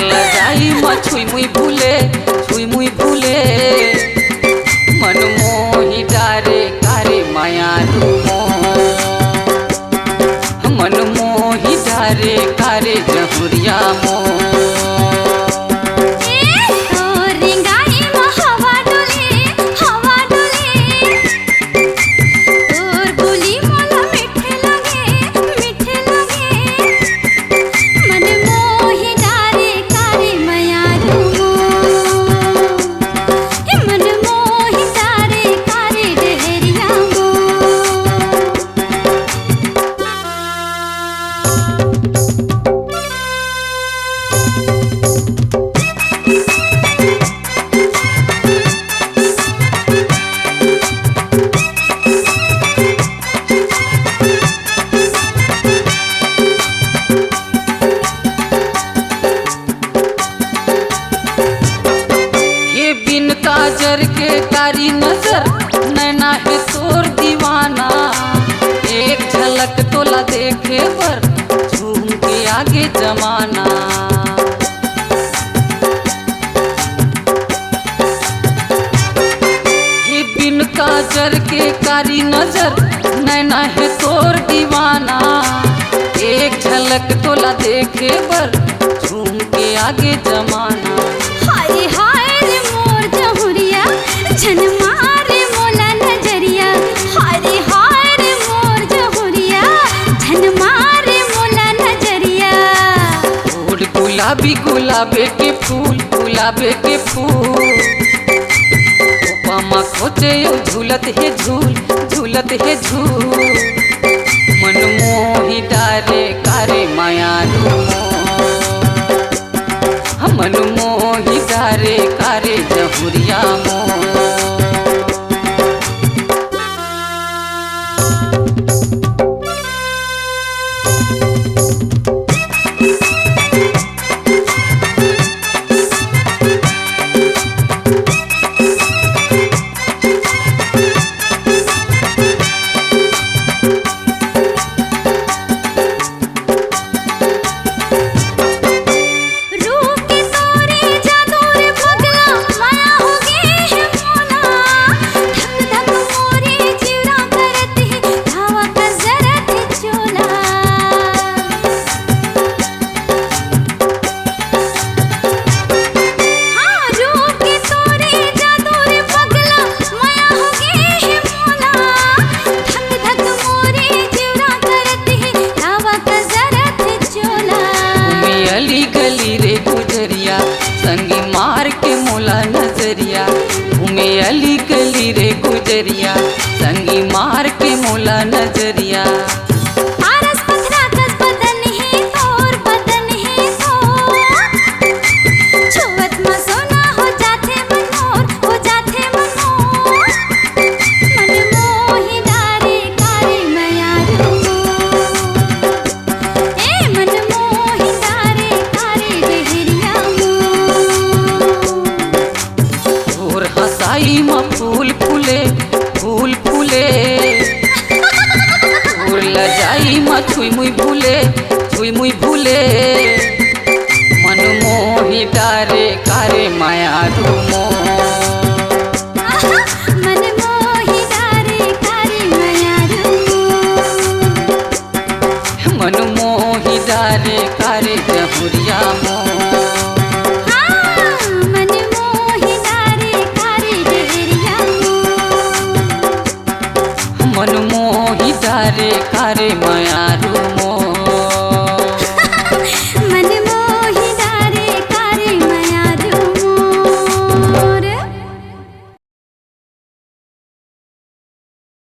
लजाई म छुई मुई भूले मन मोही डारे कारे माया रूमो मन मोही डारे कारे जहुरिया मो काजर के कारी नजर नैना है तोर दीवाना एक झलक तोला देखे पर झूम के आगे जमाना ये बिन काजर के कारी नजर नैना है तोर दीवाना एक झलक तोला देखे पर झूम के आगे जमाना हाय हाय रे मोर जहुरिया छन मारे मोला नजरिया हाय हाय रे मोर जहुरिया छन मारे मोला नजरिया फूल गुलाबी गुलाबे के फूल ओपामा खोजे झूलत है झूल मन मोही डारे कारे माया रूमो मन मोही डारे कारे जहुरिया मो संगी मार के मोला नजरिया घूमे अली गली रे गुजरिया संगी मार के मोला नजरिया फूल फूले लजाई म छुई मुई भूले मन मोही डारे कारे माया रूमो मन मोही डारे कारे माया रूमो मन मोही डारे कारे जहुरिया मो मन मोही डारे कारे माया